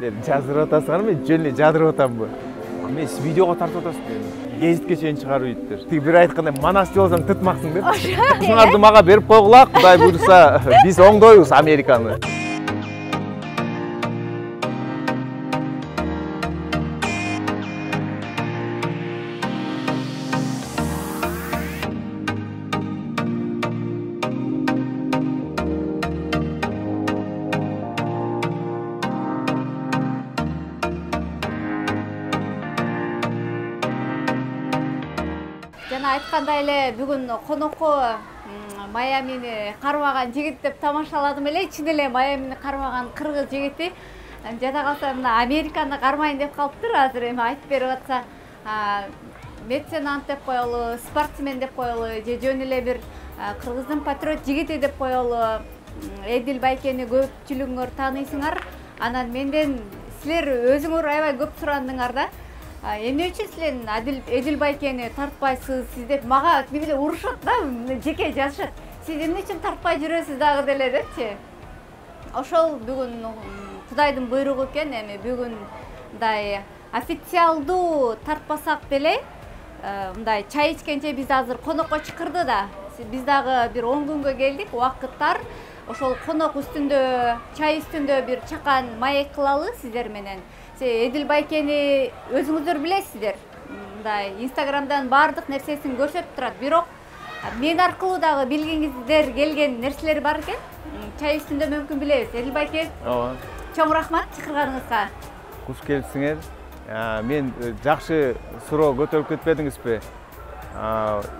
жаздырып атасыңарбы, мен жөн эле жадырып атамбы. Мен сиз видеого тартып атасыз деп. Гезитке чейин чыгарып ийиптир. Тиги бир айткандай манас жолсаң тытмаксың деп. Ушуңарды мага берип койгула, Кудай буйруса, биз оңдойбуз Американы. Жана айткандай эле бүгүн конокко Майамини кармаган жигит деп тамашаладым эле. Чын эле Майамини кармаган кыргыз жигити. Жада калса мына Американы кармайын деп калыптыр. Азыр эми айтып берип атса, меценант деп коелу, спортсмен деп коелу, же жөн эле бир кыргыздын патриот жигити деп коелу. Эдил Байкени көпчүлүгүңөр тааныйсыңар. Анан менден силер өзүңөр аябай көп сурандыңар да. Эмне үчүн силер Эдил Байкени тартпайсыз, сиз деп мага кимдир урушат да, жеке жазышат. Сиз эмне үчүн тартпай жүрөсүз дагы деле депчи. Ошол бүгүн Кудайдын буйругу экен, эми бүгүн мындай официалдуу тартпасак деле, мындай чай ичкенче биз азыр конокко чакырды да. Биз дагы бир 10 күнгө келдик, убакыттар. Ошол конок үстүндө, чай үстүндө бир чакан маек кылалы сиздер менен. Эдил Байкени өзүңүздөр билесиздер. Мындай Инстаграмдан бардык нерсесин көрсөтүп турат. Бирок мен аркылуу дагы билгиңиздер келген нерселер бар экен. Чай үстүндө мүмкүн билебиз. Эдил Байке. Ооба. Чоң рахмат чакырганыңызга. Куш келипсиңер. Мен жакшы суроо көтөрүп кетпедиңизби?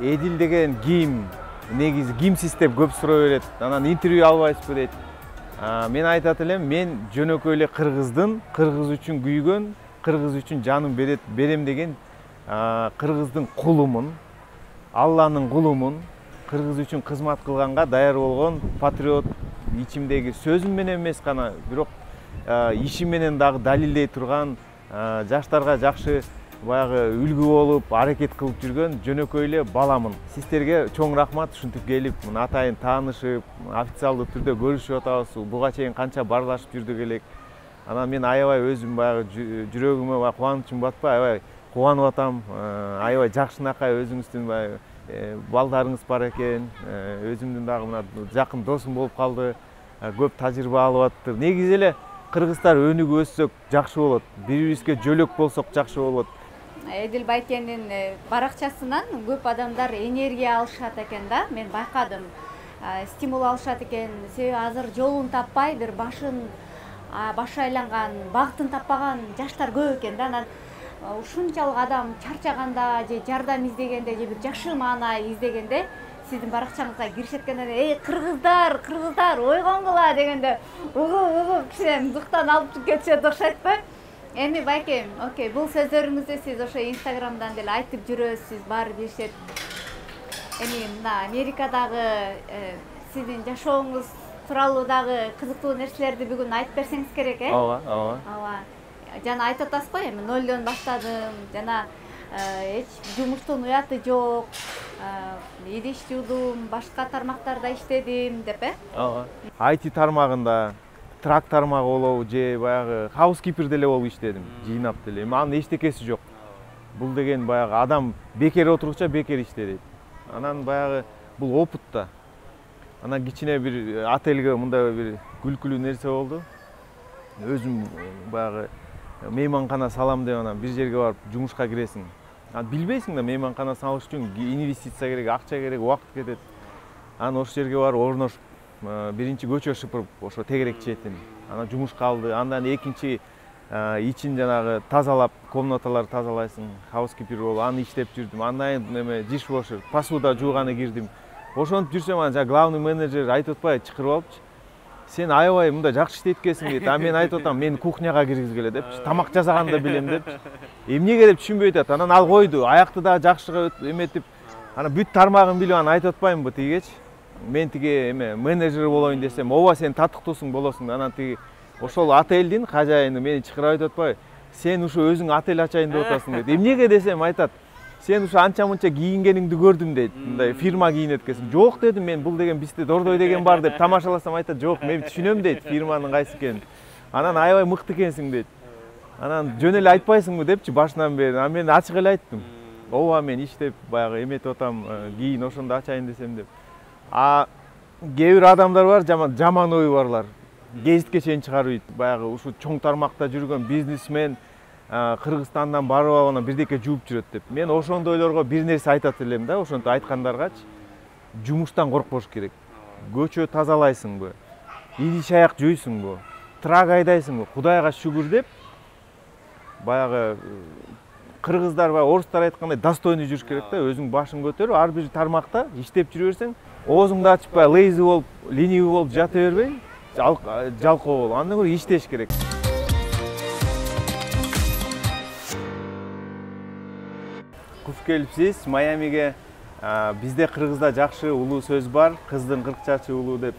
Эдил деген ким? Негизи кимсиз деп көп суроо берет. Анан интервью албайсызбы дейт. Мен айтат элем, мен жөнөкөй эле кыргыздын, кыргыз үчүн күйгөн, кыргыз үчүн жаным берем деген кыргыздын кулумун, Алланын кулумун, кыргыз үчүн кызмат кылганга даяр болгон патриот. Ичимдеги сөзүм менен эмес гана, бирок ишим менен дагы далилдей турган, жаштарга жакшы баягы үлгү болуп, аракет кылып жүргөн жөнөкөй эле баламын. Сиздерге чоң рахмат, ушинтип келип, мына атайын таанышып, официалдуу түрдө көрүшүп атабыз. Буга чейин канча барлашып жүрдүк элек. Анан мен аябай өзүм баягы жүрөгүмө кубанычым батпай, аябай кубанып атам. Аябай жакшынакай өзүңүздүн баягы балдарыңыз бар экен. Өзүмдүн дагы мына жакын досум болуп калды. Көп тажрыйба алып аттыр. Негизи эле кыргыздар өнүгүп өссөк жакшы болот. Бири-бирибизге жөлөк болсок жакшы болот. Эдил Байкенин баракчасынан көп адамдар энергия алышат экен да. Мен байкадым. Стимул алышат экен. Себеби азыр жолун таппай, бир башы айланган, багытын таппаган жаштар көп экен да. Анан ушунчалык адам чарчаганда же жардам издегенде же бир жакшы маана издегенде сиздин баракчаңызга киришет экен. Кыргыздар, ойгонгула дегенде угуп кичине муздуктан алып кетишет окшойт. Эми Байке, окей, бул сөздөрүңүздү сиз ошо Инстаграмдан деле айтып жүрөсүз, баары билишет. Эми мына Америкадагы сиздин жашооңуз тууралуу дагы кызыктуу нерселерди бүгүн айтып берсеңиз керек, э? Ооба. Жана айтып атасыз го, эми нолдон баштадым, жана эч жумуштун уяты жок, идиш жуудум, башка тармактарда иштедим деп, э? Ооба. IT тармагында, трак тармагы болобу же баягы хаускипер деле болуп иштедим, жыйнап деле. Эми анын эчтекеси жок. Бул деген баягы адам бекер отургуча бекер иштейт. Анан баягы бул опыт да. Анан кичине бир отельге мындай бир күлкүлүү нерсе болду. Өзүм баягы мейманкана салам деп анан бир жерге барып жумушка киресиң. Билбейсиң да мейманкана салыш үчүн инвестиция керек, акча керек, убакыт кетет. Анан ошол жерге барып орношуп, биринчи көчө шыпырып, ошо тегерек чечетим. Анан жумушка алды. Андан экинчи ичин жанагы тазалап, комнаталарды тазалайсың, хаускипер болуп, аны иштеп жүрдүм. Андан эме дишвошер, посуда жууганы кирдим. Ошонуп жүрсөм, анан главный менеджер айтып атпай, чакырып алыпчы. Сен аябай мында жакшы иштейт экенсиң дейт. Мен айтып атам, мени кухняга киргизгиле деп, тамак жасаганды билем деп. Эмнеге деп түшүнбөй атат. Анан ал койду, аякты да жакшыга эметип, анан бүт тармагын билип анан айтып атпаймынбы тигечи. Мен тиги эме менеджер болоюн десем, ооба сен татыктуусуң болосуң. Анан тиги ошол отельдин хажайыны мени чакырып айтып атпайбы, сен ушу өзүң отель ачайын деп атасың дейт. Эмнеге десем айтат, сен ушу анча-мунча кийингениңди көрдүм дейт. Мындай фирма кийинет экенсиң. Жок дедим, мен бул деген бизде Дордой деген бар деп тамашаласам айтат, жок, мен түшүнөм дейт фирманын кайсы экенин. Анан аябай мыкты экенсиң дейт. Анан жөн эле айтпайсыңбы депчи башынан бери. Анан мен ачык эле айттым. Ооба мен иштеп баягы эметип атам, кийин ошондо ачайын десем деп. Кээ бир адамдар бар, жаман ою барлар. Гезитке чейин чыгарып, баягы ушу чоң тармакта жүргөн бизнесмен Кыргызстандан барып алып анан бирдеке жууп жүрөт деп. Мен ошондойлорго бир нерсе айтат элем да, ошентип айткандаргачы жумуштан коркпош керек. Көчө тазалайсыңбы? Идиш аяк жуйсуңбу? Трак айдайсыңбы? Кудайга шүгүр деп баягы кыргыздар ва орустар айткандай достойный жүрүш керек да, өзүң башың көтөрүп, ар бир тармакта иштеп жүрө берсең, оозуңду ачпай, лейзи болуп, ленивый болуп жата бербей, жалкоо болуп, андан көрө иштеш керек. Куш келипсиз Майамиге. Бизде кыргызда жакшы улуу сөз бар, кыздын 40 чачы улуу деп.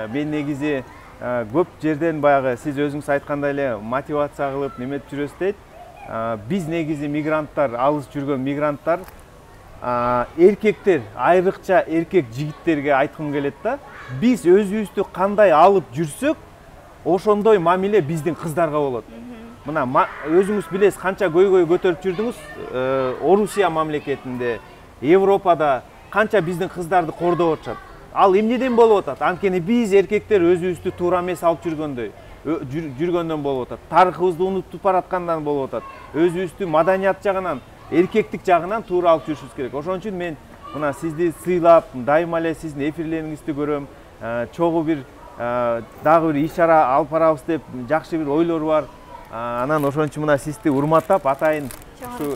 Мен негизи көп жерден баягы сиз өзүңүз айткандай эле мотивация кылып неметип жүрөсүз дейт. Биз негизи мигранттар, алыс жүргөн мигранттар, эркектер, айрыкча эркек жигиттерге айткым келет да, биз өзүбүздү кандай алып жүрсөк, ошондой мамиле биздин кыздарга болот. Мына өзүңүз билесиз, канча көйгөй көтөрүп жүрдүңүз, Орусия мамлекетинде, Европада канча биздин кыздарды кордоп атышат. Ал эмнеден болуп атат? Анткени биз эркектер өзүбүздү туура эмес алып жүргөндөн болуп атат. Тарыхыбызды унутуп бараткандан болуп атат. Өзүбүздү маданият жагынан, эркектик жагынан туура алып жүрүшүбүз керек. Ошон үчүн мен мына сизди сыйлап, дайыма эле сиздин эфирлериңизди көрөм. Чогуу бир дагы бир иш-чара алып барабыз деп жакшы бир ойлор бар. Анан ошон үчүн мына сизди урматтап, атайын ушу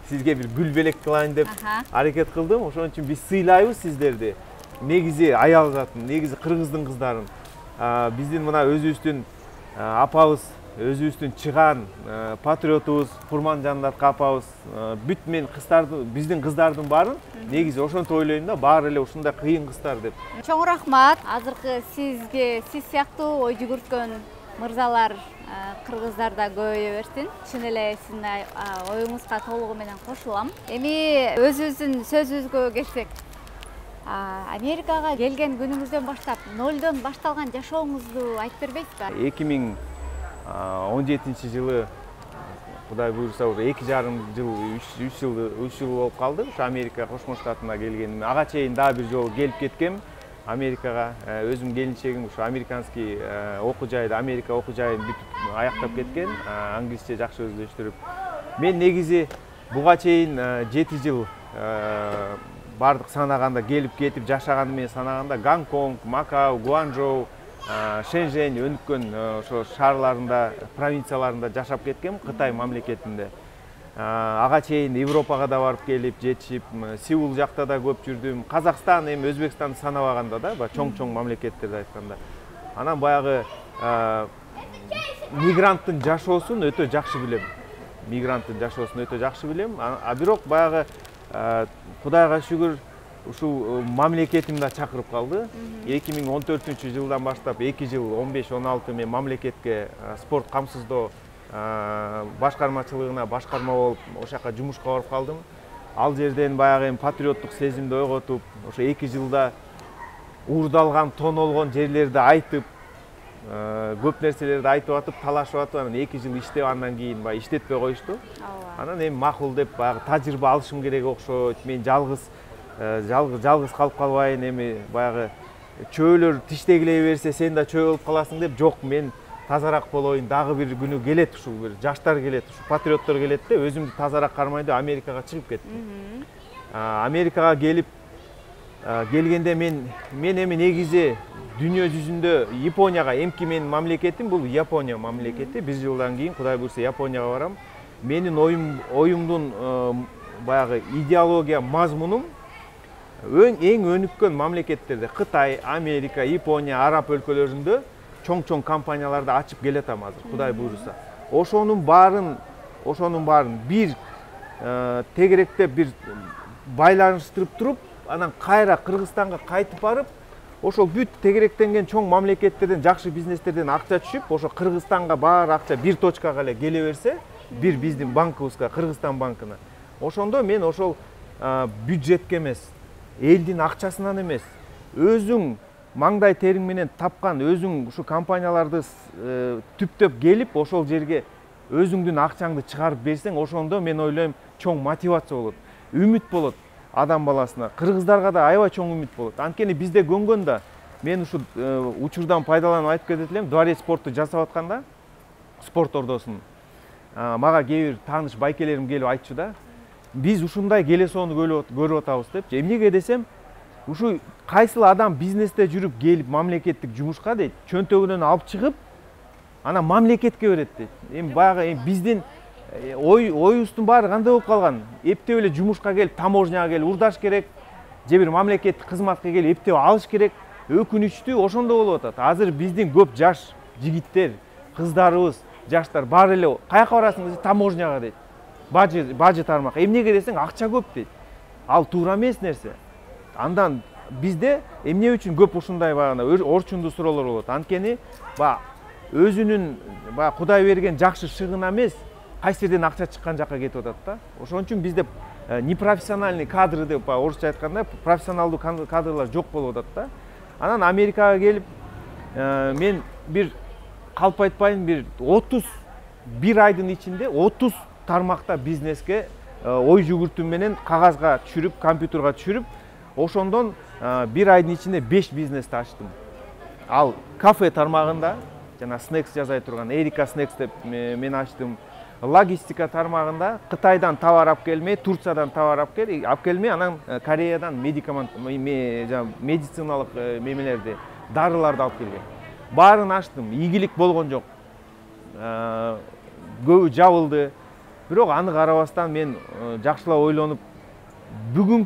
сизге бир гүл белек кылайын деп аракет кылдым. Ошон үчүн биз сыйлайбыз сиздерди. Негизи аял затын, негизи кыргыздын кыздарын. Биздин мына өзүбүздүн апабыз, өзүбүздүн чыган патриотубуз Курманжанат апабыз, бүт мен кыздарды, биздин кыздардын баарын негизи ошентип ойлойм да, баары эле ушундай кыйын кыздар деп. Чоң рахмат. Азыркы сизге, сиз сыяктуу ой жүгүрткөн мырзалар кыргыздарда көбөйө берсин. Чын эле сиздин оюңузга толугу менен кошулам. Эми өзүбүздүн сөзүбүзгө келсек, Америкага келген күнүңүздөн баштап, нолдон башталган жашооңузду айтып бербейсизби? 2017 жылы, Кудай буйруса, 2,5 жыл, 3 жыл болуп калды. Ушу Америка Кошмо Штатына келгеним. Ага чейин дагы бир жолу келип кеткем Америкага. Өзүм келинчегим ушу американский окуу жайды, Америка окуу жайын бүтүп аяктап кеткен, англисче жакшы өздөштүрүп. Мен негизи буга чейин 7 жыл бардык санаганда, келип кетип жашаганды мен санаганда Гонконг, Макао, Гуанчжоу, Шэньчжэнь өнүккөн ошо шаарларында, провинцияларында жашап кеткем, Кытай мамлекетинде. Ага чейин Европага да барып келип, жетишип, Сеул жакта да көп жүрдүм. Казакстан, эми Өзбекстанды санабаганда да, чоң-чоң мамлекеттерди айтканда. Анан баягы мигранттын жашоосун өтө жакшы билем. Мигранттын жашоосун өтө жакшы билем. Бирок баягы Кудайга шүгүр, ушул мамлекетим да чакырып калды. 2014 жылдан баштап 2 жыл 15-16 мен мамлекетке спорт камсыздоо башкармачылыгына башкарма болуп, ошол жака жумушка барып калдым. Ал жерден баягы патриоттук сезимди ойготуп, ошо 2 жылда уурдалган, тонолгон жерлерди айтып, көп нерселерди айтып атып, талашып атып, анан 2 жыл иштеп, андан кийин баягы иштетпей коюшту. Анан эми макул деп баягы тажрыйба алышым керек окшойт. Мен жалгыз калып калбайын, эми баягы чөөлөр тиштегилей берсе сен да чөө болуп каласың деп, жок, мен тазараак болоюн, дагы бир күнү келет, ушул бир жаштар келет, ушул патриоттор келет деп, өзүмдү тазараак кармайын деп Америкага чыгып кеттим. Америкага келгенде мен эми негизи дүйнө жүзүндө Японияга, эмки менин мамлекетим бул Япония мамлекети. 1 жылдан кийин Кудай буйруса Японияга барам. Менин оюмдун баягы идеология мазмунум эң өнүккөн мамлекеттерде, Кытай, Америка, Япония, Араб өлкөлөрүндө чоң компанияларды ачып келатам азыр, Кудай буйруса. Ошонун баарын бир тегеректеп, бир байланыштырып туруп, анан кайра Кыргызстанга кайтып барып, ошол бүт тегеректенген чоң мамлекеттерден, жакшы бизнестерден акча түшүп, ошо Кыргызстанга баары акча бир точкага эле келе берсе, бир биздин банкыбызга, Кыргызстан банкына. Ошондо мен ошол бюджетке эмес, элдин акчасынан эмес, өзүң маңдай териң менен тапкан өзүң ушу компанияларды түптөп келип ошол жерге өзүңдүн акчаңды чыгарып берсең, ошондо мен ойлойм чоң мотивация болот, үмүт болот адам баласына. Кыргыздарга да аябай чоң үмүт болот. Анткени бизде көнгөн да, мен ушу учурдан пайдаланып айтып кетет элем, дворец спортту жасап атканда, спорт ордосун мага кээ бир тааныш байкелерим келип айтчу да, биз ушундай келесоону көрүп атабыз депчи. Эмнеге десем, ушу кайсыл адам бизнесте жүрүп келип мамлекеттик жумушка дейт, чөнтөгүнөн алып чыгып, ана мамлекетке берет дейт. Эми баягы биздин оюбуздун баары кандай болуп калган? Эптеп эле жумушка келип, таможняга келип урдаш керек, же бир мамлекеттик кызматка келип эптеп алыш керек. Өкүнүчтүү ошондо болуп атат. Азыр биздин көп жаш жигиттер, кыздарыбыз, жаштар баары эле каяка барасың десе таможняга дейт. Бажы тармак. Эмнеге десең, акча көп дейт. Ал туура эмес нерсе. Андан бизде эмне үчүн көп ушундай баягы орчундуу суроолор болот? Анткени өзүнүн Кудай берген жакшы шыгына эмес, кайсы жерден акча чыккан жакка кетип атат да. Ошон үчүн бизде непрофессиональный кадры деп орусча айтканда профессионалдуу кадрлар жок болуп атат да. Анан Америкага келип, мен бир калп айтпайын, бир 31 айдын ичинде 30 тармакта бизнеске ой жүгүртүү менен кагазга түшүрүп, компьютерга түшүрүп, ошондон бир айдын ичинде 5 бизнести ачтым. Ал кафе тармагында, жана снекс жасай турган Эрика снекс деп мен ачтым. Логистика тармагында Кытайдан товар алып келмей, Турциядан товар алып келмей, анан Кореядан медициналык мемелерди, дарыларды алып келген. Баарын ачтым, ийгилик болгон жок. Көбү жабылды. Бирок аны карабастан мен жакшылап ойлонуп, бүгүн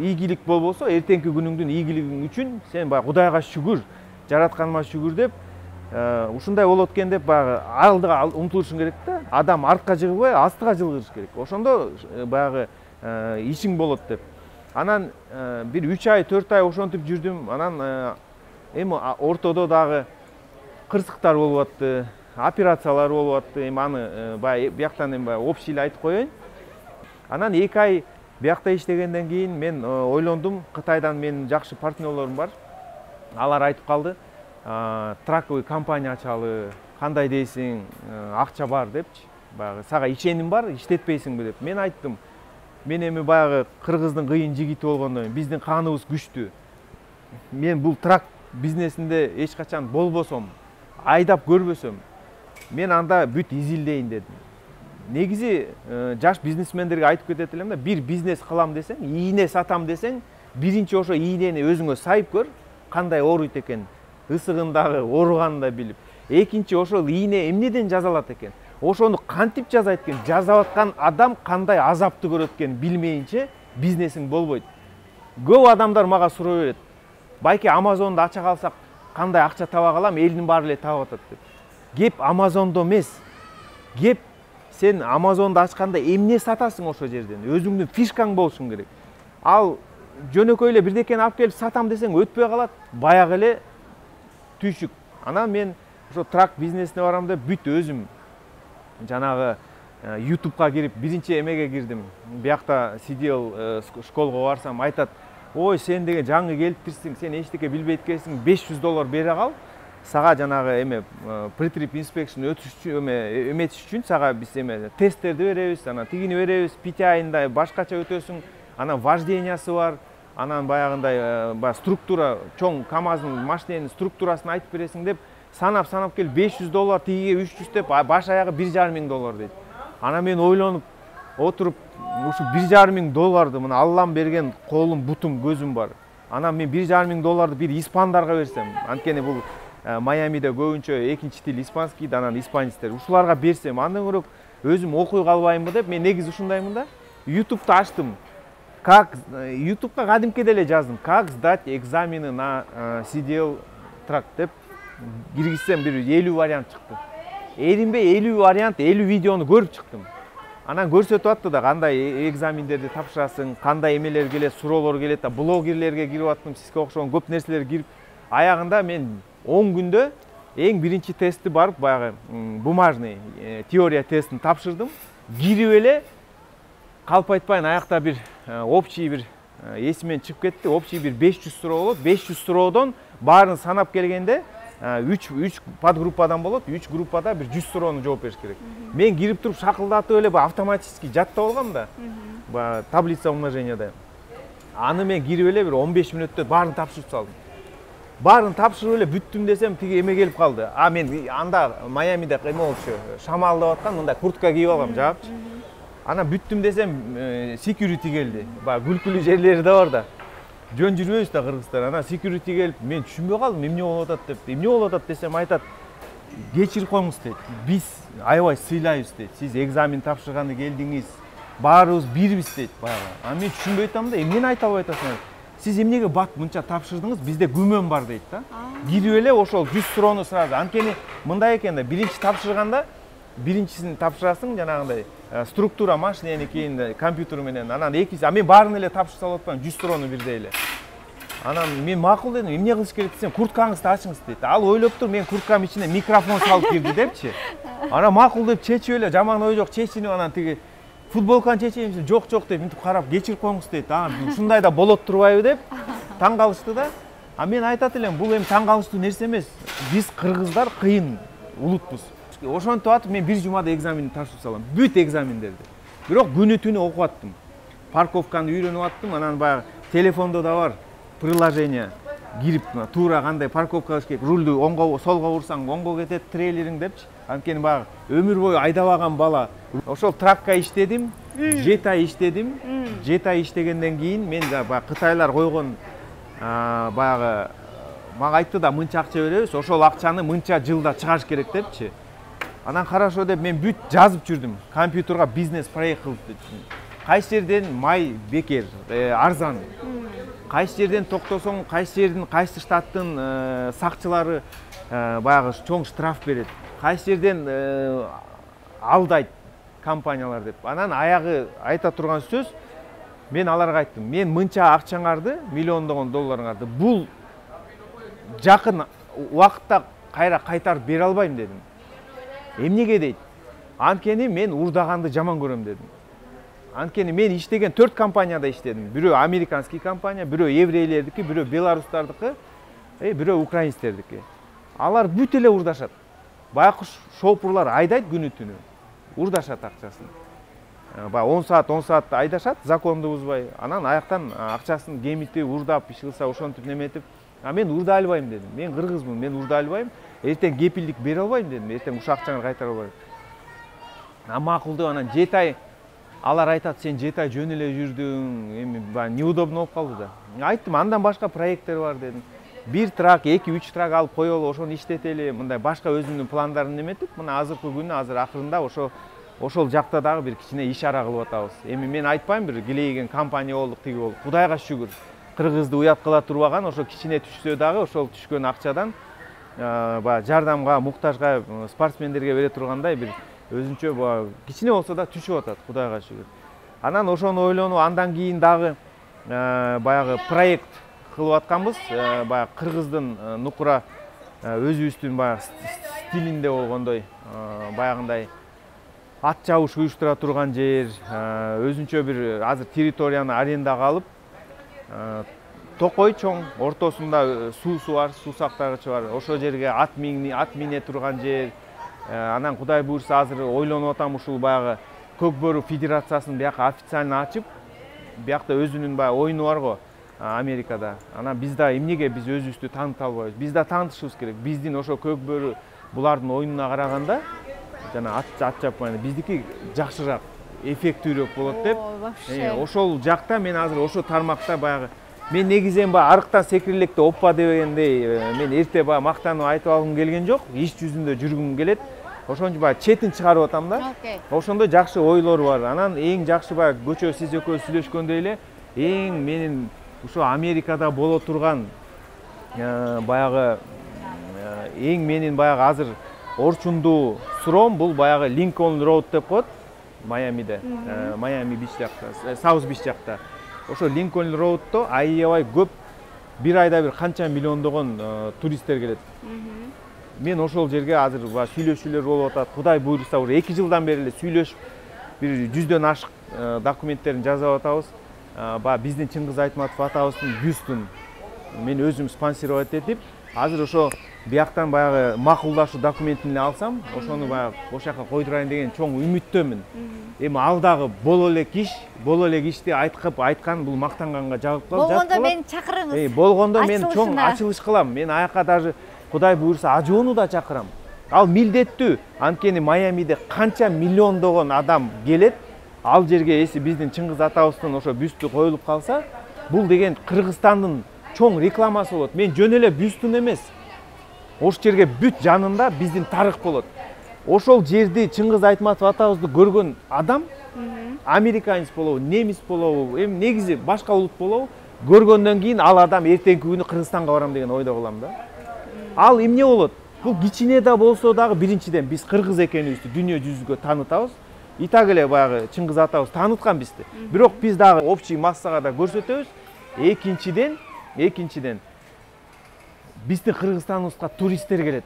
ийгилик болбосо, эртеңки күнүңдүн ийгилиги үчүн сен баягы Кудайга шүгүр, жаратканыма шүгүр деп, ушундай болот экен деп баягы алдыга умтулушуң керек да. Адам артка жыгыбай, астыга жылгыш керек. Ошондо баягы ишиң болот деп. Анан бир 3 ай, 4 ай ошентип жүрдүм. Анан эми ортодо дагы кырсыктар болуп атты, операциялар болуп атты. Эми аны баягы бияктан эми общий эле айтып коеюн. Анан 2 ай биякта иштегенден кийин мен ойлондум, Кытайдан менин жакшы партнерлорум бар. Алар айтып калды, траковый компания ачалы, кандай дейсиң, акча бар депчи. Баягы сага ишеним бар, иштетпейсиңби деп. Мен айттым, мен эми баягы кыргыздын кыйын жигити болгондон кийин биздин каныбыз күчтүү. Мен бул трак бизнесинде эч качан болбосом, айдап көрбөсөм, мен анда бүт изилдейин дедим. Негизи жаш бизнесмендерге айтып кетет элем да, бир бизнес кылам десең, ийне сатам десең, биринчи ошо ийнени өзүңө сайып көр, кандай ооруйт экен, ысыгындагы ооруганын да билип. Экинчи, ошол ийне эмнеден жазалат экен, ошону кантип жасайт экен, жасап аткан адам кандай азапты көрөт экен билмейинче бизнесиң болбойт. Көп адамдар мага суроо берет, байке Амазонду ача калсак кандай акча таба калам, элдин баары эле табып атат деп. Кеп Амазондо эмес, кеп сен Амазонду ачканда эмне сатасың ошол жерден, өзүңдүн фишкаң болушуң керек. Ал жөнөкөй эле бирдекени алып келип сатам десең өтпөй калат, баягы эле түйшүк. Анан мен ошо трак бизнесине барам деп бүт өзүм жанагы YouTube'га кирип, биринчи эмеге кирдим. Биякта CDL школго барсам айтат, ой сен деген жаңы келиптирсиң, сен эчтеке билбейт экенсиң, $500 бере кал. Сага жанагы эме pre-trip inspection эметиш үчүн сага биз эме тесттерди беребиз, анан тигини беребиз, PTI-нда башкача өтөсүң, анан вождениясы бар, анан баягындай структура, чоң КамАЗдын машиненин структурасын айтып бересиң деп, санап келип $500, тигиге 300 деп, баш аягы $1,500 дейт. Анан мен ойлонуп отуруп, ушу $1,500 мына Аллам берген колум, бутум, көзүм бар. Анан мен $1,500 бир испандарга берсем, анткени бул Майамиде көбүнчө экинчи тил испанский, анан испанецтер, ушуларга берсем, андан көрөк өзүм окуй калбаймбы деп, мен негизи ушундаймын да. YouTube'ду ачтым. YouTube'га кадимки деле жаздым. Как сдать экзамены на CDL трак деп киргизсем бир 50 вариант чыкты. Эринбей 50 вариант, 50 видеону көрүп чыктым. Анан көрсөтүп атты да, кандай экзамендерди тапшырасың, кандай эмелер келет, суроолор келет, блогерлерге кирип аттым, сизге окшогон көп нерселер кирип. Аягында мен 10 күндө эң биринчи тестти барып, баягы бумажный теория тестин тапшырдым. Кирип эле калп айтпайын, аякта бир общий бир эсимен чыгып кетти. Общий бир 500 суроо болот. 500 суроодон баарын санап келгенде 3 подгруппадан болот. 3 группада бир 100 суроону жооп бериш керек. Мен кирип туруп шакылдатып эле автоматически жаттап алгам да. Таблица умноженияда. Аны мен кирип эле бир 15 мүнөттө баарын тапшырып салдым. Баарын тапшырып эле бүттүм десем, тиги эме келип калды. Мен анда Майамиде эме болчу, шамалдап аткан, мындай куртка кийип алгам, жаапчы. Ана бүттүм десем, security келди. Күлкүлүү жерлери да бар да. Жөн жүрбөйбүз да кыргыздар. Ана security келип, мен түшүнбөй калдым, эмне болуп атат деп. Эмне болуп атат десем, айтат, кечирип коюңуз дейт. Биз аябай сыйлайбыз дейт. Сиз экзамен тапшырганы келдиңиз. Баарыбыз бирбиз дейт баягы. Мен түшүнбөй атам да, эмнени айта албай атасың? Сиз эмнеге бат мынча тапшырдыңыз? Бизде күмөн бар дейт да. Кирип эле ошол 100 суроону сразу. Анткени мындай экен да, биринчи тапшырганда биринчисин тапшырасың, жанагындай структура машинени кийин компьютер менен. Анан экинчи, мен баарын эле тапшырса болот атпайм, 100 суроону бирдей эле. Анан мен макул дедим, эмне кылыш керек десем, курткаңызды ачыңыз дейт. Ал ойлоп тур, мен курткам ичине микрофон салып кирди депчи. Анан макул деп чечип эле, жаман ой жок, чечинип анан тиги футболканы чечейм, жок деп мынтип карап кечирип коюңуз дейт. Ушундай да болот турбайбы деп таң калышты да. Мен айтат элем, бул эми таң калыштуу нерсе эмес. Биз кыргыздар кыйын улутпуз. Ошентип атып мен бир жумада экзаменди тапшырып салам. Бүт экзамендерди. Бирок күнү түнү окуп аттым. Парковканы үйрөнүп аттым. Анан баягы телефондо да бар приложение. Кирип туура кандай парковка кылыш керек, рулду оңго солго урсаң оңго кетет, трейлериң депчи. Анткени баягы өмүр бою айдабаган бала. Ошол тракка иштедим, 7 ай иштедим. 7 ай иштегенден кийин мен баягы кытайлар койгон баягы мага айтты да, мынча акча беребиз, ошол акчаны мынча жылда чыгарыш керек депчи. Анан хорошо деп мен бүт жазып жүрдүм. Компьютерга бизнес проект кылып деди. Кайсы жерден май бекер, арзан. Кайсы жерден токтосоң, кайсы жердин, кайсы штаттын сакчылары баягы чоң штраф берет. Кайсы жерден алдайт компаниялар деп. Анан аягы айта турган сөз, мен аларга айттым. Мен мынча акчаңарды, миллиондогон долларыңарды бул жакын убакытта кайра кайтарып бере албайм дедим. Эмнеге дейт? Анткени мен урдаганды жаман көрөм дедим. Анткени мен иштеген 4 компанияда иштедим. Бирөө американский компания, бирөө еврейлердики, бирөө беларустардыкы, бирөө украинецтердики. Алар бүт эле урдашат. Байкуш шопурлар айдайт күнү түнү. Урдашат акчасын. 10 саат айдашат, законду бузбай. Анан аяктан акчасын кемитип, урдап, иш кылса ошентип неметип. Мен урдай албайм дедим. Мен кыргызмын, мен урдай албайм. Эртең кепилдик бере албайм дедим. Эртең ушу акчаңды кайтара албайм. Макул деп анан 7 ай алар айтат, сен 7 ай жөн эле жүрдүң, эми неудобно болуп калды да. Айттым, андан башка проекттер бар дедим. 1 трак, 2-3 трак алып коелу, ошону иштетели, мындай башка өзүмдүн пландарын неметип, мына азыркы күнү, азыр акырында ошол жакта дагы бир кичине ишара кылып атабыз. Эми мен айтпайм, бир килейген компания болдук, тиги болдук. Кудайга шүгүр. Кыргызды уят кыла турбаган, ошо кичине түшсө дагы, ошол түшкөн акчадан жардамга, муктажга, спортсмендерге бере тургандай бир өзүнчө кичине болсо да түшүп атат, Кудайга шүгүр. Анан ошону ойлонуп, андан кийин дагы баягы проект кылып атканбыз. Баягы кыргыздын нукура өзүбүздүн баягы стилинде болгондой, баягындай ат жабыш уюштура турган жер, өзүнчө бир азыр территорияны арендага алып, токой чоң, ортосунда суусу бар, суу сактагычы бар. Ошол жерге ат мине турган жер. Анан Кудай буйрса азыр ойлонуп атам, ушул баягы Көк бөрү федерациясын бияка официально ачып, биякта өзүнүн баягы оюну бар го Америкада. Анан биз да эмнеге биз өзүбүздү тааныта албайбыз? Биз да таанытышыбыз керек. Биздин ошо Көк бөрү булардын оюнуна караганда, жана ат жаппайны биздики жакшыраак, эффектүүрөөк болот деп. Ошол жакта мен азыр ошо тармакта баягы мен негизен арыктан секирилекте оппа дегендей, мен эрте мактанып айтып алгым келген жок, иш жүзүндө жүргүм келет. Ошончо четин чыгарып атам да. Ошондой жакшы ойлор бар. Анан эң жакшы көчө сиз экөөбүз сүйлөшкөндөй эле, эң менин ушу Америкада боло турган баягы эң менин баягы азыр орчундуу суроом бул баягы Линкольн Роуд деп коет Майамиде, Майами бич жакта, Саус бич жакта. Ошо Линкольн Роудто аябай көп, бир айда бир канча миллиондогон туристтер келет. Мен ошол жерге азыр сүйлөшүүлөр болуп атат. Кудай буйрса, уже 2 жылдан бери эле сүйлөшүп, бир 100дөн ашык документтерин жазып атабыз. баягы биздин Чыңгыз Айтматов атабыздын бюстун мен өзүм спонсировать этип, азыр ошо бияктан баягы макулдашуу документин эле алсам, ошону баягы ошол жака койдурайын деген чоң үмүттөмүн. Эми ал дагы боло элек ишти айткан бул мактанганга жагып калып жатат. Болгондо мени чакырыңыз. Болгондо мен чоң ачылыш кылам. Мен аяка даже Кудай буйрса Ажоону да чакырам. Ал милдеттүү. Анткени Майамиде канча миллиондогон адам келет. Ал жерге эси биздин Чыңгыз атабыздын ошо бюсту коюлуп калса, бул деген Кыргызстандын чоң рекламасы болот. Мен жөн эле бюстун эмес. Ошол жерге бүт жанында биздин тарых болот. Ошол жерди Чыңгыз Айтматов атабызды көргөн адам, американец болобу, немис болобу, эми негизи башка улут болобу, көргөндөн кийин ал адам эртеңки күнү Кыргызстанга барам деген ойдо калам да. Ал эмне болот? Бул кичине да болсо дагы биринчиден биз кыргыз экенибизди дүйнө жүзүгө таанытабыз. И так эле баягы Чыңгыз атабыз тааныткан бизди. Бирок биз дагы общий массага да көрсөтөбүз. Экинчиден биздин Кыргызстаныбызга туристтер келет.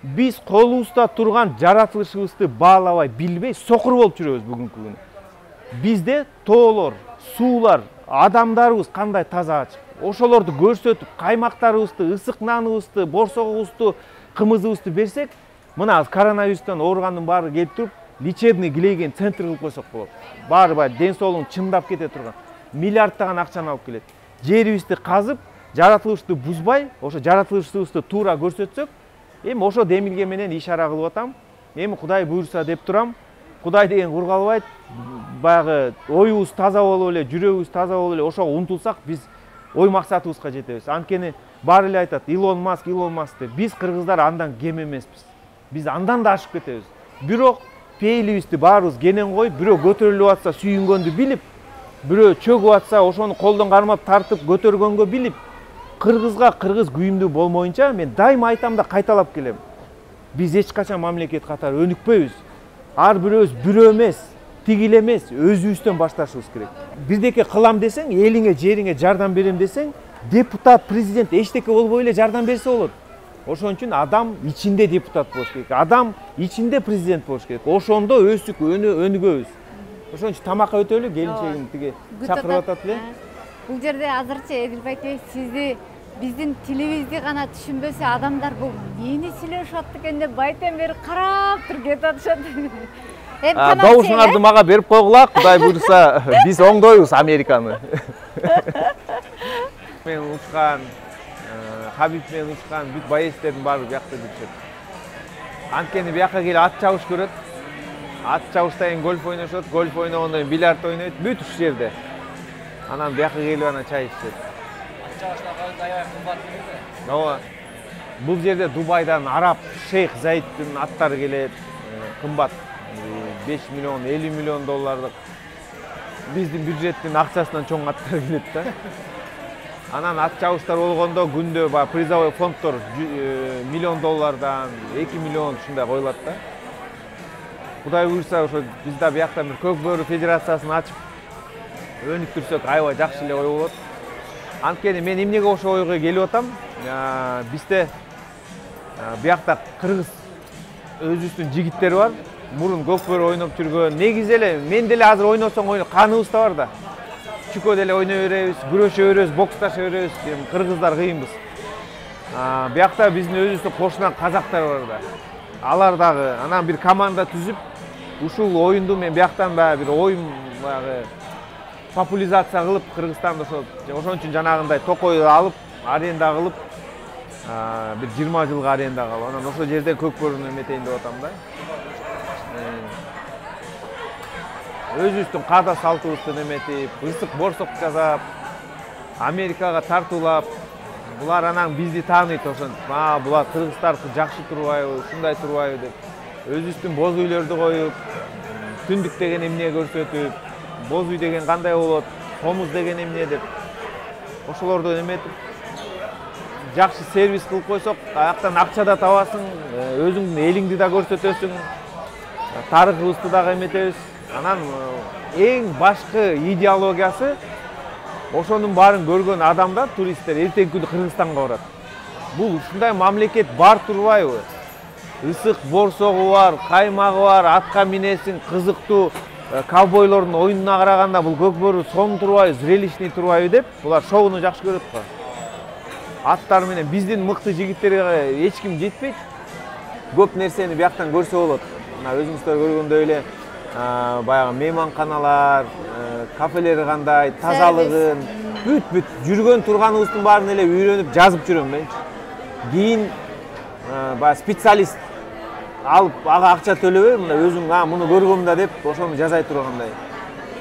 Биз колубузда турган жаратылышыбызды баалабай, билбей сокур болуп жүрөбүз бүгүнкү күнү. Бизде тоолор, суулар, адамдарыбыз кандай таза ачык. Ошолорду көрсөтүп, каймактарыбызды, ысык наныбызды, борсогубузду, кымызыбызды берсек, мына коронавирустан ооругандын баары келип туруп, лечебный глейген центр кылып койсок болот. Баары баягы ден соолугун чындап кете турган. Миллиарддаган акчаны алып келет. Жерибизди казып, жаратылышты бузбай, ошо жаратылышыбызды туура көрсөтсөк, эми ошо демилге менен ишара кылып атам. Эми Кудай буйрса деп турам. Кудай деген кургалбайт. Баягы оюбуз таза болуп эле, жүрөгүбүз таза болуп эле ошого умтулсак, биз ой максатыбызга жетебиз. Анткени баары эле айтат, Илон Маск деп. Биз кыргыздар андан кем эмеспиз. Биз андан да ашып кетебиз. Бирок пейилибизди баарыбыз кенен коюп, бирөө көтөрүлүп атса сүйүнгөндү билип, бирөө чөгүп атса ошону колдон кармап тартып көтөргөнгө билип, кыргызга кыргыз күйүмдүү болмоюнча мен дайыма айтам да кайталап келем. Биз эч качан мамлекет катары өнүкпөйбүз. Ар бирөөбүз бирөө эмес, тигил эмес, өзүбүздөн башташыбыз керек. Бирдеке кылам десең, элиңе, жериңе жардам берем десең, депутат, президент эчтеке болбой эле жардам берсе болот. Ошон үчүн адам ичинде депутат болуш керек. Адам ичинде президент болуш керек. Ошондо өсүк өнүгөбүз. Ошон үчүн тамакка өтөлү, келинчегим тиги чакырып атат эле. Бул жерде азырча Эдил байке сизди биздин тилибизди гана түшүнбөсө адамдар бул эмне сүйлөшүп атты экен деп байтен бери карап туруп кетип атышат. Добушуңарды мага берип койгула, Кудай буйрса биз оңдойбуз Американы. Мен учкан, Хабиб менен учкан бүт боецтердин баары биякта жүрүшөт. Анткени бияка келип ат чабыш көрөт. Ат чабышта кийин гольф ойношот, гольф ойногондон кийин бильярд ойнойт, бүт ушул жерде. Анан бияка келип анан чай ичет. Ооба. Бул жерде Дубайдан араб шейх Заиддин аттары келет, кымбат. 5 миллион, 50 миллион доллардык. Биздин бюджеттин акчасынан чоң аттар келет да. Анан ат чабыштар болгондо күндө баягы призовой фонддор миллион доллардан 2 миллион ушундай коюлат да. Кудай буйрса ошо биз да биякта бир көк бөрү федерациясын ачып өнүктүрсөк аябай жакшы эле ой болот. Анткени мен эмнеге ошол ойго келип атам? Бизде биякта кыргыз өзүбүздүн жигиттери бар. Мурун көк бөрү ойноп жүргөн. Негизи эле мен деле азыр ойносоң каныбызда бар да. Чүкө деле ойной беребиз, күрөшө беребиз, боксташа беребиз. Кыргыздар кыйынбыз. Биякта биздин өзүбүздүн кошунан казактар бар да. Алар дагы анан бир команда түзүп, ушул оюнду мен бияктан баягы бир оюн баягы популяризация кылып Кыргызстанда ошон үчүн жанагындай токойду алып, аренда кылып, бир 20 жылга аренда кылып, анан ошол жерден көк бөрүнү эметейин деп атам да. Өзүбүздүн каада салтыбызды эметип, ысык борсок жасап, Америкага тартуулап, булар анан бизди тааныйт ошентип. Булар кыргыздар жакшы турбайбы, ушундай турбайбы деп. Өзүбүздүн боз үйлөрдү коюп, түндүк деген эмне көрсөтүп, боз үй деген кандай болот, комуз деген эмне деп. Ошолорду эметип, жакшы сервис кылып койсок, аяктан акча да табасың, өзүңдүн элиңди да көрсөтөсүң, тарыхыбызды дагы эметебиз. Анан эң башкы идеологиясы ошонун баарын көргөн адамдар, туристтер эртеңки күнү Кыргызстанга барат. Бул ушундай мамлекет бар турбайбы? Ысык борсогу бар, каймагы бар, атка минесиң, кызыктуу ковбойлордун оюнуна караганда бул көк бөрү сонун турбайбы, зрелищный турбайбы деп булар шоуну жакшы көрөт го. Аттар менен биздин мыкты жигиттерге эч ким жетпейт. Көп нерсени бияктан көрсө болот. Мына өзүңүздөр көргөндөй эле баягы мейманканалар, кафелер кандай, тазалыгын, бүт жүргөн турганыбыздын баарын эле үйрөнүп жазып жүрөм менчи. Кийин баягы специалист алып ага акча төлөбөй, мына өзүм муну көргөм да деп ошону жазай тургандай.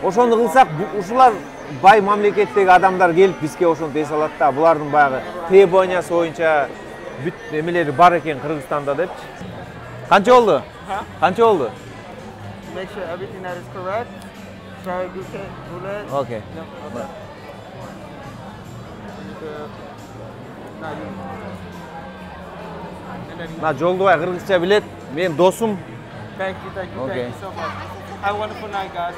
Ошону кылсак ушулар бай мамлекеттеги адамдар келип бизге ошонтип эс алат да, булардын баягы требованиясы боюнча бүт эмелери бар экен Кыргызстанда депчи. Канча болду? Канча болду? Make sure everything that is correct. Sorry, bullet. Okay. На Жолдубай кыргызча билет. Менин досум. Thank you so much. Have a wonderful night, guys.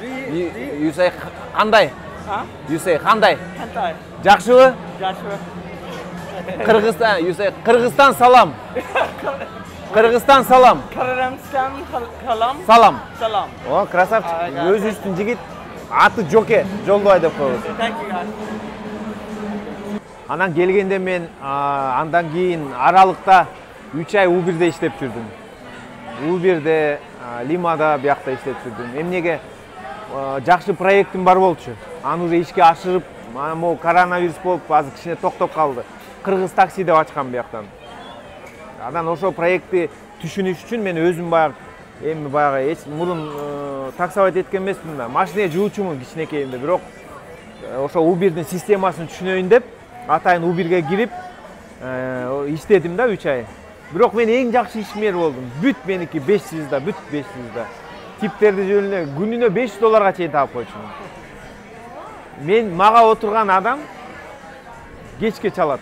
You say кандай? Huh? You say кандай? Kantai. Жакшыбы? Joshua. Кыргызстан, you say Кыргызстан салам. Кыргызстан салам. Kırgızistan kalam. Салам. Salam. О, красавчик. Өзүбүздүн жигит аты Жоке, Жолдубай деп коебуз. Thank you, guys. Анан келгенде мен андан кийин аралыкта 3 ай Уберде иштеп жүрдүм. Уберде, Лимада биякта иштеп жүрдүм. Эмнеге жакшы проектим бар болчу. Аны уже ишке ашырып, могу коронавирус болуп азыр кичине токтоп калды. Кыргыз такси деп ачкам бияктан. Анан ошол проектти түшүнүш үчүн мен өзүм баягы мурун таксовать эткен эмесмин да. Машина жуучумун кичинекейимде, бирок ошо Убердин системасын түшүнөйүн деп атайын Уберге кирип иштедим да 3 ай. Бирок мен эң жакшы ишмер болдум. Бүт меники 500 да, бүт 500 да. Типтерди жөнүнө күнүнө $5 чейин таап койчумун. Мен мага отурган адам кечке чалат.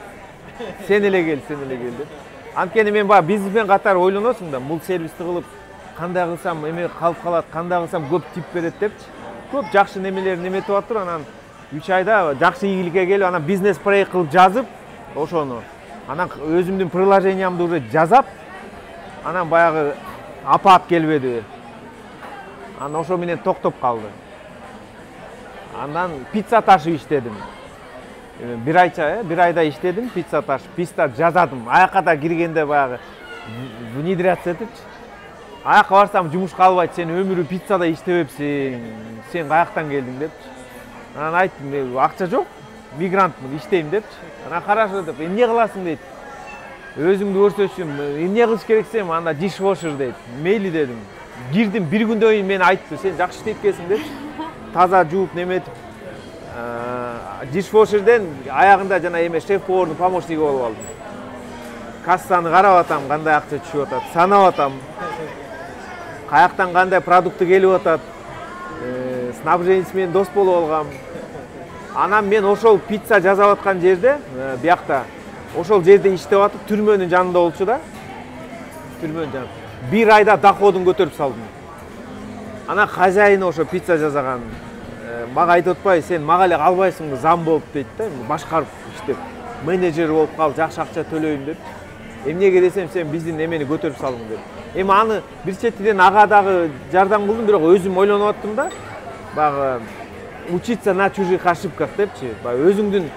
Сен эле кел деп. Анткени мен баягы бизнесмен катары ойлоносуң да, бул сервисти кылып кандай кылсам эме калып калат, кандай кылсам көп тип берет депчи. Көп жакшы немелерин эметип атыр, анан 3 айда жакшы ийгиликке келип, анан бизнес проект кылып жазып, ошону. Анан өзүмдүн приложениямды уже жазап, анан баягы апаат келбеди. Анан ошо менен токтоп калды. Андан пицца ташып иштедим. Bir ayda иштедим, пицца ташып, пицца жазадым. Аякка да киргенде баягы внедряться этипчи. Аякка барсам жумушка албайт, сен өмүрү пиццада иштебепсиң, сен каяктан келдиң депчи. Анан айттым, акча жок, мигрантмын, иштейм депчи. Анан карашы деп, эмне кыласың дейт. Өзүңдү көрсөтчүм, эмне кылыш керексем, анда dishwasher дейт. Мейли дедим. Кирдим, bir күндөн кийин мени айтты, сен жакшы иштейт экенсиң депчи. Таза жууп неметип, dishwasherден аягында жана эме шеф-повардын помощниги болуп алдым. Кассаны карап атам, кандай акча түшүп атат, санап атам. Каяктан кандай продукты келип атат. Снабженец менен дос болуп алгам. Анан мен ошол пицца жасап аткан жерде, биякта, ошол жерде иштеп атып, түрмөнүн жанында болчу да. Түрмөнүн жанында. 1 айда доходун көтөрүп салдым. Анан хозяйны ошо пицца жасаган мага айтып атпай, сен мага эле калбайсыңбы, зам болуп дейт да, башкарып иштеп, менеджер болуп кал, жакшы акча төлөйм деп. Эмнеге десем, сен биздин эмени көтөрүп салдың деп. Эми аны бир четиден ага дагы жардам кылдым, бирок өзүм ойлонуп аттым да, баягы учиться на чужих ошибках депчи. Өзүңдүн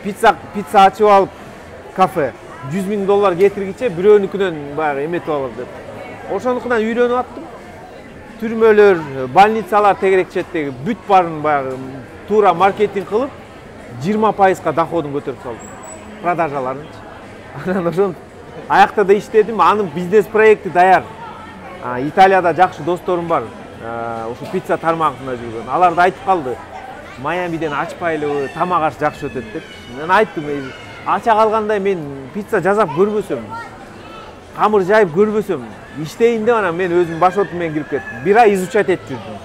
пицца ачып алып кафе $100,000 кетиргиче бирөөнүкүнөн баягы эметип алып деп. Ошонукунан үйрөнүп аттым. Түрмөлөр, больницалар тегерек четтеги бүт барын баягы туура маркетинг кылып 20%га доходун көтөрүп салдым. Продажаларынчы. Анан ошон аякта да иштедим, анын бизнес проекти даяр. Италияда жакшы досторум бар. Ошо пицца тармагында жүргөн. Алар да айтып калды. Майамиден ачпайлыбы, тамак аш жакшы өтөт деп. Мен айттым, ача калгандай мен пицца жасап көрбөсөм, камыр жайып көрбөсөм, иштейин деп анан мен өзүм баш отум менен кирип кеттим. 1 ай изучать этип жүрдүм.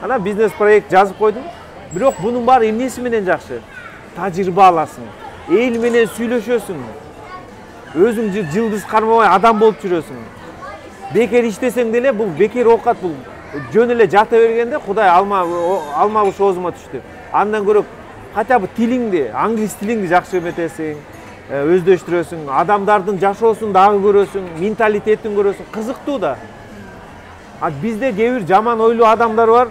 Анан бизнес проект жазып койдум. Бирок бунун баары эмнеси менен жакшы? Тажрыйба аласың, эл менен сүйлөшөсүң. Өзүң жылдыз кармабай адам болуп жүрөсүң. Бекер иштесең деле бул бекер оокат, бул жөн эле жата бергенде Кудай алма ушу оозума түштү. Андан көрөк хотя бы тилиңди, англис тилиңди жакшы эметесиң, өздөштүрөсүң, адамдардын жашоосун дагы көрөсүң, менталитетин көрөсүң, кызыктуу да. Бизде кээ бир жаман ойлуу адамдар бар.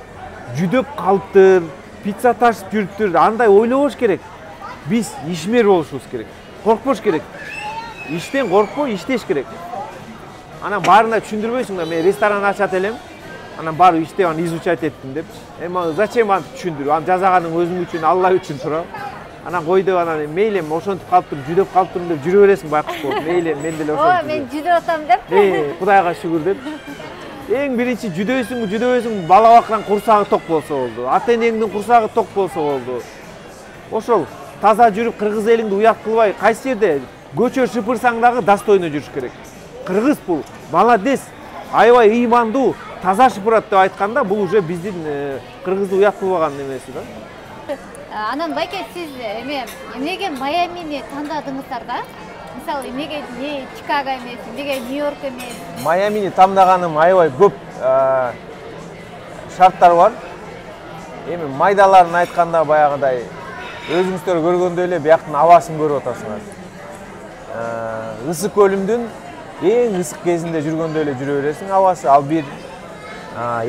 Жүдөп калыптыр, пицца ташып жүрүптүр. Андай ойлобош керек. Биз ишмер болушубуз керек. Коркпош керек. Иштен коркпой, иштеш керек. Анан баарына түшүндүрбөйсүң да, мен ресторан ачат элем. Анан барып иштеп, аны изучать еттим деп. Эми зачем аны түшүндүрүп? Аны жазаганың өзүң үчүн, Алла үчүн тура. Анан кой деп, анан мейли ошентип калыптыр, жүдөп калыптырмын деп жүрө бересиң байкуш болуп. Мейли мен деле ошентип. Мен жүдөп атам деп. Кудайга шүгүр деп. Эң биринчи жүдөбөйсүң, бала баккан курсагы ток болсо болду. Ата энеңдин курсагы ток болсо болду. Ошол таза жүрүп, кыргыз элиңди уят кылбай, кайсы жерде көчө шыпырсаң дагы достойно жүрүш керек. Кыргыз бул молодец, аябай ыймандуу, таза шыпырат деп айтканда, бул уже биздин кыргызды уят кылбаган эмеси да. Анан байке, сиз эмнеге Майамини тандадыңыздар да? Мисалы, эмнеге Чикаго эмес, эмнеге Нью-Йорк эмес? Майамини тандagaным аябай көп шарттар бар. Эми майдаларын айтканда баягыдай өзүңүздөр көргөндөй эле бияктын абасын көрүп атасыңар. Ысык көлүмдүн эң ысык кезинде жүргөндөй эле жүрө бересиң, абасы. Ал бир.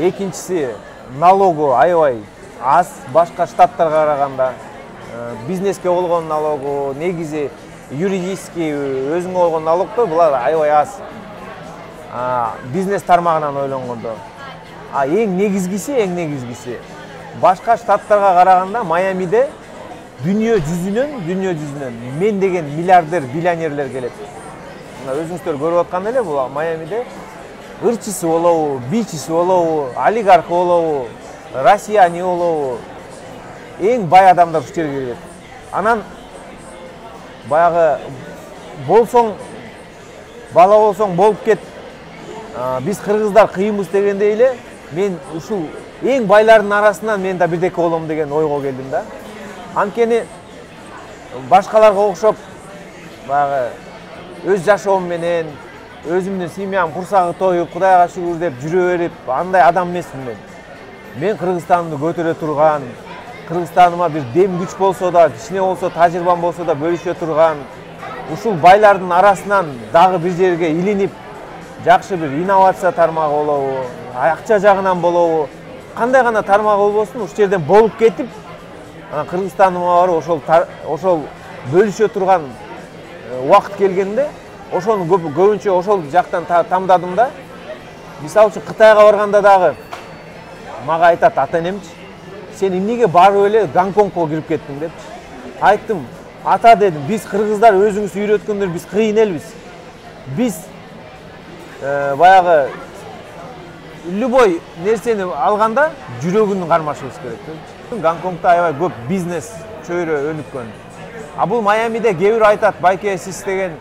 Экинчиси, налогу аябай аз башка штаттарга караганда. Бизнеске болгон налогу, негизи юридический өзүңө болгон налогдор булар аябай аз. Бизнес тармагынан ойлонгондо. Эң негизгиси башка штаттарга караганда Майамиде дүнүйө жүзүнөн мен деген миллиардер, биллионерлер келет. Мына өзүңүздөр көрүп аткан эле бул Майамиде ырчысы болобу, бичиси болобу, олигарх болобу, россияне болобу, эң бай адамдар ушул жерге келет. Анан баягы болсоң, бала болсоң болуп кет. Биз кыргыздар кыйынбыз дегендей эле, мен ушул эң байлардын арасынан мен да бирдеке болом деген ойго келдим да. Анткени башкаларга окшоп баягы өз жашоом менен, өзүмдүн семьям курсагы тоюп, Кудайга шүгүр деп жүрө берип, андай адам эмесмин мен. Мен Кыргызстанымды көтөрө турган, Кыргызстаныма бир дем күч болсо да, кичине болсо тажрыйбам болсо да бөлүшө турган, ушул байлардын арасынан дагы бир жерге илинип, жакшы бир инновация тармагы болобу, акча жагынан болобу, кандай гана тармак болбосун, ушул жерден болуп кетип, Кыргызстаныма барып ошол бөлүшө турган убакыт келгенде, ошону көбүнчө ошол жактан тамдадым да. Мисалы үчүн Кытайга барганда дагы мага айтат ата-энемчи, сен эмнеге барып эле Гонконгко кирип кеттиң деп. Айттым, ата дедим, биз кыргыздар өзүңүз үйрөткөндөр биз кыйын элбиз. Биз баягы любой нерсени алганда жүрөгүн кармашыбыз керек. Гонконгда аябай көп бизнес чөйрө өнүккөн. Бул Майамиде кээ бир айтат, байке сиз деген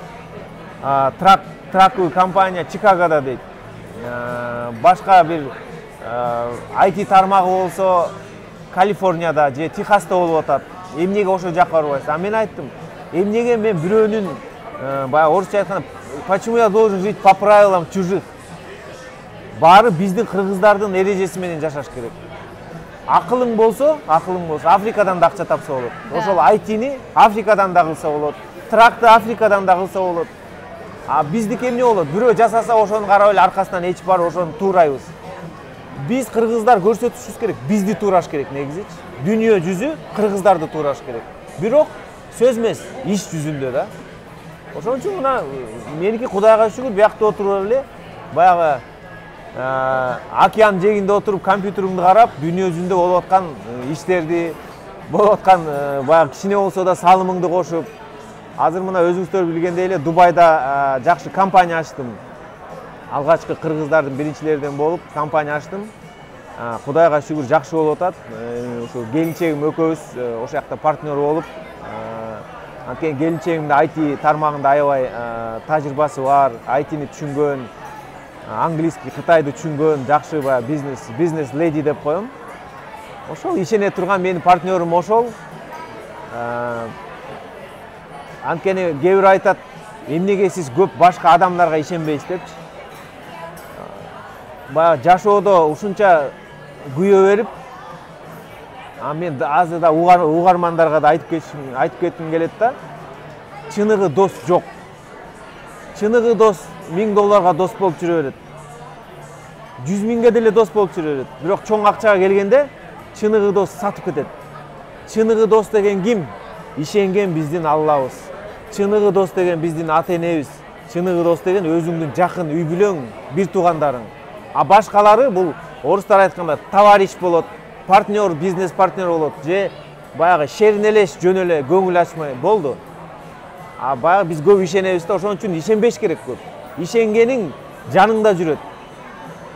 трак компания Чикагода дейт. Башка бир IT тармагы болсо Калифорнияда же Техаста болуп атат. Эмнеге ошол жакка барбайсыз? Мен айттым, эмнеге мен бирөөнүн баягы орусча айтканда, почему я должен жить по правилам чужих? Баары биздин кыргыздардын эрежеси менен жашаш керек. Акылың болсо, Африкадан да акча тапса болот. Ошол IT-ни Африкадан да кылса болот. Тракты Африкадан да кылса болот. Биздики эмне болот? Бирөө жасаса ошону карап эле аркасынан ичип барып ошону туурайбыз. Биз кыргыздар көрсөтүшүбүз керек, бизди туураш керек негизичи. Дүнүйө жүзү кыргыздарды туураш керек. Бирок сөз эмес, иш жүзүндө да. Ошон үчүн мына меники Кудайга шүгүр биякта отуруп эле баягы океан жээгинде отуруп компьютериңди карап, дүйнө жүзүндө болуп аткан иштерди, болуп аткан баягы кичине болсо да салымыңды кошуп, азыр мына өзүңүздөр билгендей эле Дубайда жакшы компания ачтым. Алгачкы кыргыздардын биринчилеринен болуп компания ачтым. Кудайга шүгүр жакшы болуп атат. Ошо келинчегим экөөбүз ошол жакта партнер болуп, анткени келинчегимдин IT тармагында аябай тажрыйбасы бар, IT-ни түшүнгөн, английский, Кытайды түшүнгөн, жакшы бизнес леди деп коем. Ошол ишене турган менин партнерим ошол. Анткени кээ бир айтат, эмнеге сиз көп башка адамдарга ишенбейсиз депчи. Баягы жашоодо ушунча күйө берип, мен азыр да угармандарга да айтып кетким келет да. Чыныгы дос жок. Чыныгы дос $1000 дос болуп жүрө берет. 100 миңге деле дос болуп жүрөт. Бирок чоң акчага келгенде чыныгы дос сатып кетет. Чыныгы дос деген ким? Ишенген биздин Аллабыз. Чыныгы дос деген биздин ата-энебиз. Чыныгы дос деген өзүңдүн жакын үй бүлөң, бир туугандарың. А башкалары бул орустар айтканда товарищ болот, партнер, бизнес партнер болот, же баягы шеринелеш жөн эле көңүл ачмай болду. А баягы биз көп ишенебиз да, ошон үчүн ишенбеш керек көп. Ишенгениң жаныңда жүрөт.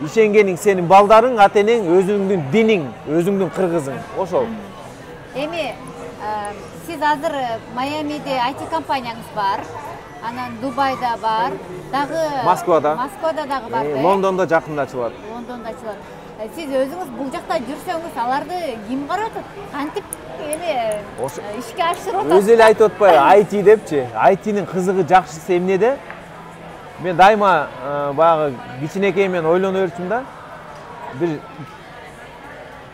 Ишенгениң сенин балдарың, ата-энең, өзүңдүн диниң, өзүңдүн кыргызың. Ошол. Эми сиз азыр Майамиде IT компанияңыз бар. Анан Дубайда бар, дагы Москвада дагы бар. Лондондо жакында ачылат. Лондондо ачылат. Сиз өзүңүз бул жакта жүрсөңүз, аларды ким карап атат? Кантип эми ишке ашырып атат? Өзү эле айтып атпайбы, IT депчи. IT-нин кызыгы жакшысы эмнеде? Мен дайыма баягы кичинекей мен ойлонуп жүрчүм да. Бир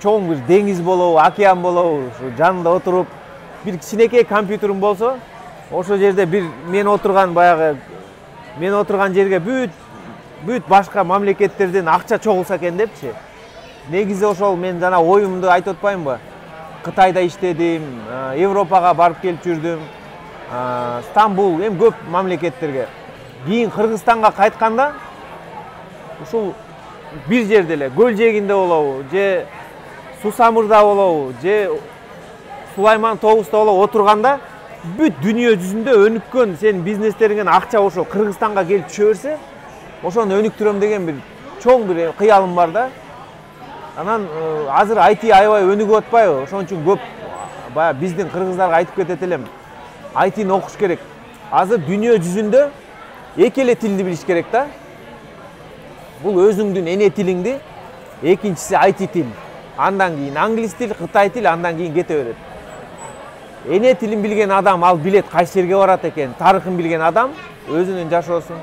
чоң бир деңиз болобу, океан болобу, ушу жанында отуруп, бир кичинекей компьютерим болсо, ошол жерде бир мен отурган жерге бүт башка мамлекеттерден акча чогулса экен депчи. Негизи ошол мен жана оюмду айтып атпаймынбы? Кытайда иштедим, Европага барып келип жүрдүм, Стамбул, эми көп мамлекеттерге. Кийин Кыргызстанга кайтканда ушул бир жерде эле көл жээгинде болобу, же Сусамырда болобу, же Сулайман Тогуста болобу отурганда бүт дүнүйө жүзүндө өнүккөн сенин бизнестериңен акча ошо Кыргызстанга келип түшө берсе, ошону өнүктүрөм деген бир чоң бир кыялым бар да. Анан азыр IT аябай өнүгүп атпайбы? Ошон үчүн көп баягы биздин кыргыздарга айтып кетет элем. IT-ни окуш керек. Азыр дүнүйө жүзүндө эки эле тилди билиш керек да. Бул өзүңдүн эне тилиңди, экинчиси IT тил. Андан кийин англис тил, кытай тил, андан кийин кете берет. Эне тилин билген адам ал билет кайсы жерге барат экен, тарыхын билген адам өзүнүн жашоосун.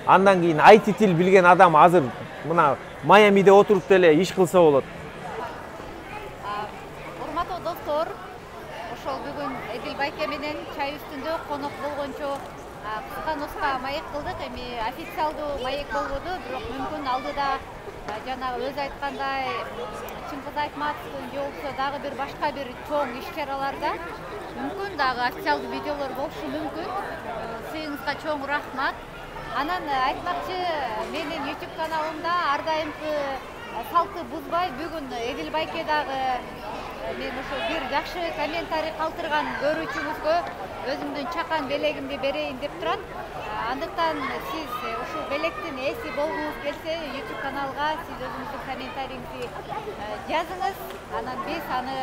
Андан кийин IT тил билген адам азыр мына Майамиде отуруп деле иш кылса болот. Урматтуу достор, ошол бүгүн Эдил байке менен чай үстүндө конок болгончо кыска нуска маек кылдык. Эми официалдуу маек болбоду, бирок мүмкүн алдыда жана өзү айткандай Чыңгыз Айтматовдун же болбосо дагы бир башка бир чоң иш-чараларда мүмкүн дагы официалдуу видеолор болушу мүмкүн. Сиңизге чоң рахмат. Анан айтмакчы, менин YouTube каналымда ар дайымкы салтты бузбай бүгүн Эдил байке дагы мен ошо бир жакшы комментарий калтырган көрүүчүңүзгө өзүмдүн чакан белегимди берейин деп турат. Андыктан сиз ушул белектин ээси болгуңуз келсе, YouTube каналга сиз өзүңүздүн комментарийиңизди жазыңыз. Анан биз аны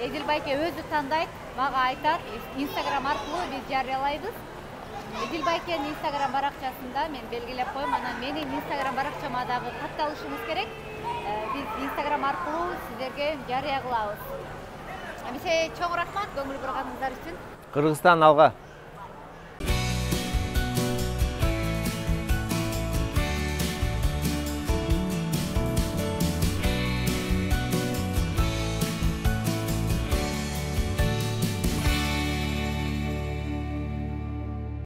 Эдил байке өзү тандайт, мага айтат, Instagram аркылуу биз жарыялайбыз. Эдил байкенин Instagram баракчасында мен белгилеп коем, анан менин Instagram баракчама дагы катталышыңыз керек. Биз Instagram аркылуу сиздерге жарыя кылабыз. Эмесе чоң рахмат көңүл бурганыңыздар үчүн. Кыргызстан алга.